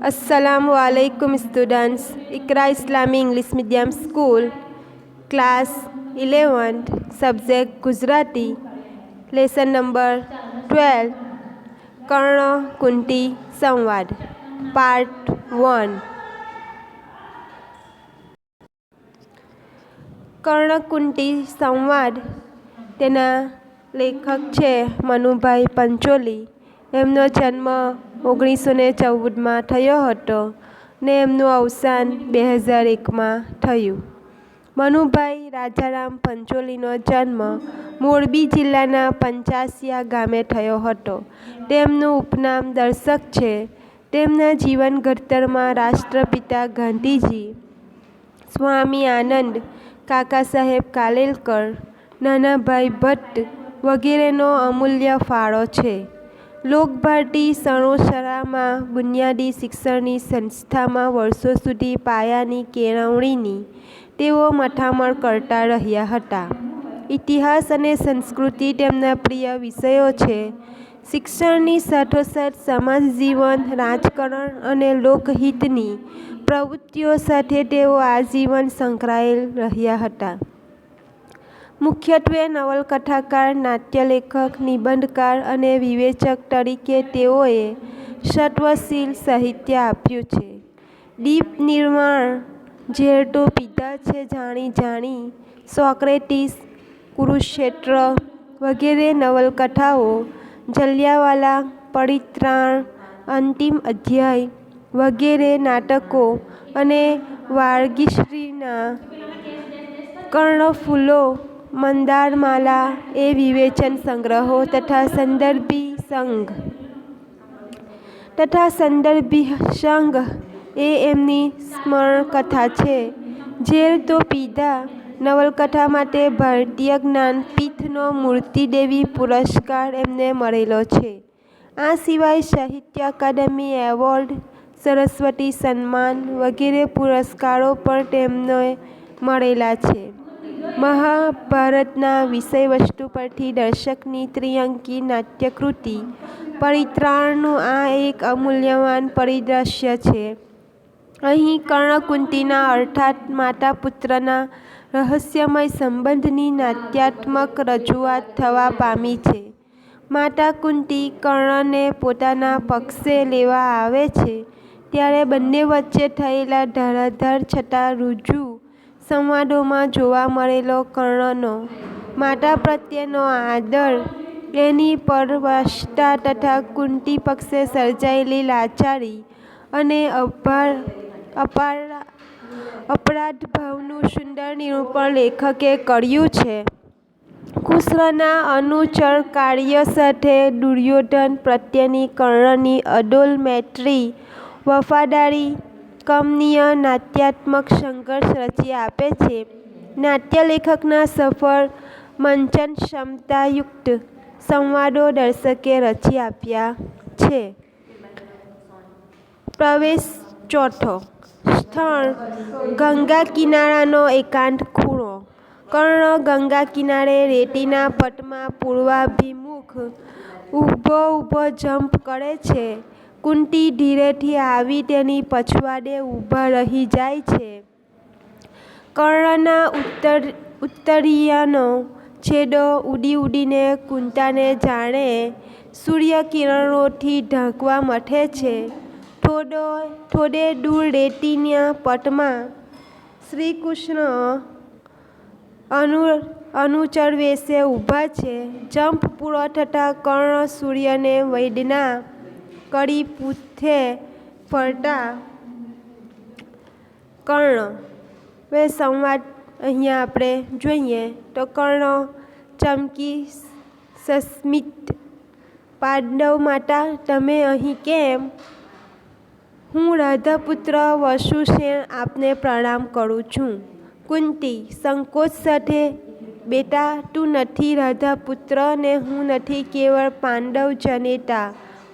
Assalamualaikum students. Iqra Islami English Medium School, class 11, subject Gujarati, lesson number 12, Karna Kunti Samvad, part 1. કર્ણકુંતી સંવાદ તેના લેખક છે મનુભાઈ પંચોલી. એમનો જન્મ 1914માં થયો હતો ને એમનું અવસાન 2001માં થયું. મનુભાઈ રાજારામ પંચોલીનો જન્મ મોરબી જિલ્લાના પંચાસિયા ગામે થયો હતો. તેમનું ઉપનામ દર્શક છે. તેમના જીવન ઘડતરમાં રાષ્ટ્રપિતા ગાંધીજી, સ્વામી આનંદ, કાકા સાહેબ કાલેલકર, નાનાભાઈ ભટ્ટ વગેરેનો અમૂલ્ય ફાળો છે. લોકભારતી સણોસરામાં બુનિયાદી શિક્ષણની સંસ્થામાં વર્ષો સુધી પાયાની કેળવણીની તેઓ મથામણ કરતા રહ્યા હતા. ઇતિહાસ અને સંસ્કૃતિ તેમના પ્રિય વિષયો છે. શિક્ષણની સાથોસાથ સમાજ જીવન, રાજકારણ અને લોકહિતની પ્રવૃત્તિઓ સાથે તેઓ આજીવન સંકળાયેલ રહ્યા હતા. મુખ્યત્વે નવલકથાકાર, નાટ્યલેખક, નિબંધકાર અને વિવેચક તરીકે તેઓએ સત્વશીલ સાહિત્ય આપ્યું છે. દીપ નિર્વાણ, ઝેર તો પીધા છે જાણી જાણી, સોક્રેટિસ, કુરુક્ષેત્ર વગેરે નવલકથાઓ, જલિયાવાલા, પરિત્રાણ, અંતિમ અધ્યાય વગેરે નાટકો અને વાર્ગીશ્રીના કર્ણફૂલો, મંદારમાલા એ વિવેચન સંગ્રહો તથા સંદર્ભી સંઘ એ એમની સ્મરણકથા છે. ઝેર તો પીધા નવલકથા માટે ભારતીય જ્ઞાનપીઠનો મૂર્તિદેવી પુરસ્કાર એમને મળેલો છે. આ સિવાય સાહિત્ય અકાદમી એવોર્ડ, સરસ્વતી સન્માન વગેરે પુરસ્કારો પણ તેમને મળેલા છે. મહાભારતના વિષયવસ્તુ પરથી દર્શકની ત્રિઅંકી નાટ્યકૃતિ પરિત્રાણનું આ એક અમૂલ્યવાન પરિદ્રશ્ય છે. અહીં કર્ણકુંતીના અર્થાત માતા પુત્રના રહસ્યમય સંબંધની નાટ્યાત્મક રજૂઆત થવા પામી છે. માતા કુંતી કર્ણને પોતાના પક્ષે લેવા આવે છે ત્યારે બંને વચ્ચે થયેલા ધારાધાર છતાં ઋજુ સંવાદોમાં જોવા મળેલો કર્ણનો માતા પ્રત્યેનો આદર, એની પરવશતા તથા કુંતી પક્ષે સર્જાયેલી લાચારી અને અપરાધભાવનું સુંદર નિરૂપણ લેખકે કર્યું છે. કૃષ્ણના અનુચર કાર્ય સાથે દુર્યોધન પ્રત્યેની કર્ણની અડોલ મૈત્રી, વફાદારી કમનીય નાટ્યાત્મક સંઘર્ષ રચી આપે છે. નાટ્યલેખકના સફળ મંચન ક્ષમતાયુક્ત સંવાદો દર્શકે રચી આપ્યા છે. પ્રવેશ ચોથો. સ્થળ ગંગા કિનારાનો એકાંત ખૂણો. કર્ણ ગંગા કિનારે રેતીના પટમાં પૂર્વાભિમુખ ઊભો જંપ કરે છે. કુંતી ધીરેથી આવી તેની પછવાડે ઊભા રહી જાય છે. કર્ણના ઉત્તરીયનો છેડો ઉડી ઉડીને કુંતાને જાણે સૂર્યકિરણોથી ઢાંકવા મથે છે. થોડે દૂર રેતીના પટમાં શ્રીકૃષ્ણ અનુચર વેશે ઊભા છે. જંપ પૂરો થતાં કર્ણ સૂર્યને વૈદના કરી પૂંછે ફરતા કર્ણ. હવે સંવાદ અહીંયા આપણે જોઈએ તો કર્ણ ચમકી સસ્મિત, પાંડવ માતા તમે અહીં કેમ? હું રાધાપુત્ર વસુસેન આપને પ્રણામ કરું છું. કુંતી સંકોચ સાથે બેટા તું નથી રાધાપુત્ર ને હું નથી કેવળ પાંડવ જનેતા,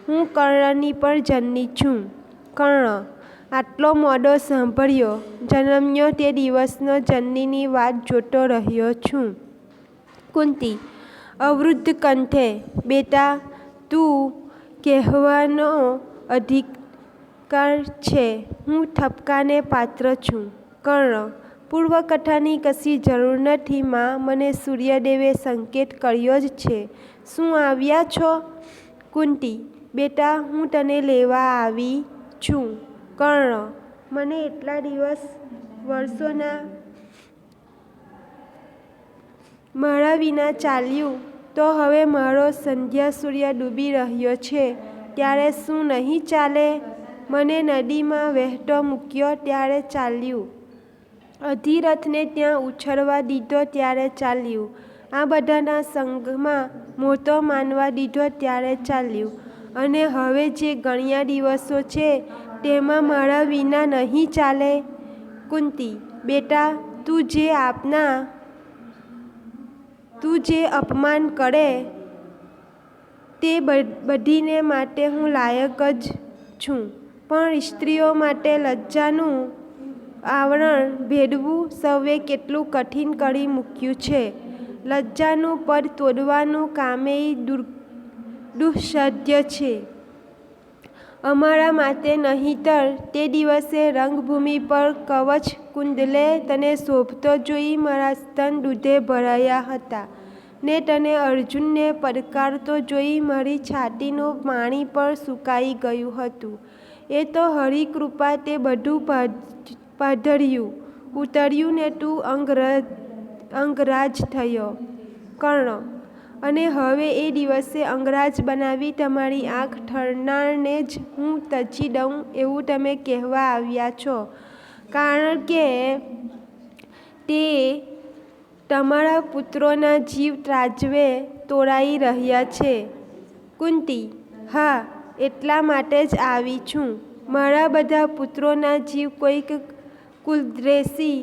હું કર્ણની પણ જનની છું. કર્ણ આટલો મોડો સાંભળ્યો, જન્મ્યો તે દિવસનો જનનીની વાત જોતો રહ્યો છું. કુંતી અવરુદ્ધ કંઠે બેટા તું કહેવાનો છે. હું ઠપકાને પાત્ર છું. કર્ણ: પૂર્વકથાની કશી જરૂર નથી માં, મને સૂર્યદેવે સંકેત કર્યો જ છે. શું આવ્યા છો? કુંતી: બેટા, હું તને લેવા આવી છું. કર્ણ: મને એટલા વર્ષોના મારા વિના ચાલ્યું, તો હવે મારો સંધ્યા સૂર્ય ડૂબી રહ્યો છે ત્યારે શું નહીં ચાલે? મને નદીમાં વહેતો મૂક્યો ત્યારે ચાલ્યું, અધિરથને ત્યાં ઉછળવા દીધો ત્યારે ચાલ્યું, આ બધાના સંગમાં મોતો માનવા દીધો ત્યારે ચાલ્યું, અને હવે જે ગણ્યા દિવસો છે તેમાં મારા વિના નહીં ચાલે? કુંતી: બેટા, તું જે અપમાન કરે તે બધીને માટે હું લાયક જ છું, પણ સ્ત્રીઓ માટે લજ્જાનું આવરણ ભેદવું સૌએ કેટલું કઠિન કરી મૂક્યું છે. લજ્જાનું પડ તોડવાનું કામેય દુઃસાધ્ય છે અમારા માટે, નહીંતર તે દિવસે રંગભૂમિ પર કવચ કુંડલે તને શોભતો જોઈ મારા સ્તન દૂધે ભરાયા હતા, ને તને અર્જુનને પડકારતો જોઈ મારી છાતીનું પાણી પણ સૂકાઈ ગયું હતું. એ તો હરિકૃપા તે બધું ઉતર્યું ને તું અંગરાજ થયો. કર્ણ: અને હવે એ દિવસે અંગરાજ બનાવી તમારી આંખ ઠરનારને જ હું તજી દઉં એવું તમે કહેવા આવ્યા છો, કારણ કે તે તમારા પુત્રોના જીવ ત્રાજવે તોળાઈ રહ્યા છે. કુંતી: હા, એટલા માટે જ આવી છું. મારા બધા પુત્રોના જીવ કોઈક કુલદ્વેષી,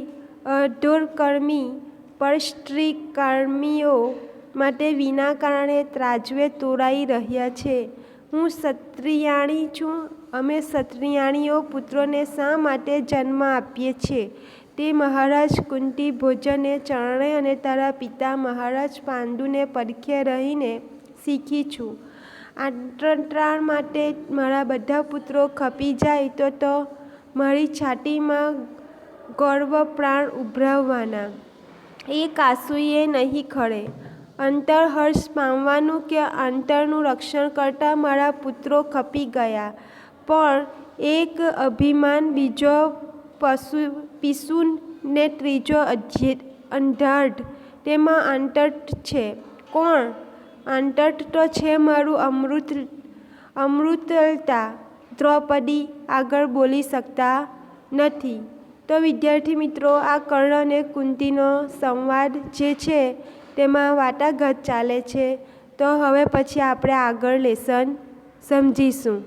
અધોકર્મી, પરસ્ત્રીકામીઓ માટે વિના કારણે ત્રાજવે તોળાઈ રહ્યા છે. હું ક્ષત્રિયાણી છું. અમે ક્ષત્રિયાણીઓ પુત્રોને શા માટે જન્મ આપીએ છીએ તે મહારાજ કુંતી ભોજને ચરણે અને તારા પિતા મહારાજ પાંડુને પડખે રહીને શીખી છું. આંતરત્રાણ માટે મારા બધા પુત્રો ખપી જાય તો મારી છાતીમાં ગર્વપ્રાણ ઉભરાવવાના, એ કાસુએ નહીં ખળે. અંતરહર્ષ પામવાનું કે આંતરનું રક્ષણ કરતા મારા પુત્રો ખપી ગયા, પણ એક અભિમાન, બીજો પિશુન ને ત્રીજો અંધાઢ, તેમાં આંતર છે. કોણ? આંતર તો છે મારું અમૃતલતા. દ્રૌપદી આગળ બોલી શકતા નથી. તો વિદ્યાર્થી મિત્રો, આ કર્ણ અને કુંતીનો સંવાદ જે છે તેમાં વાટાઘાટ ચાલે છે. તો હવે પછી આપણે આગળ લેસન સમજીશું.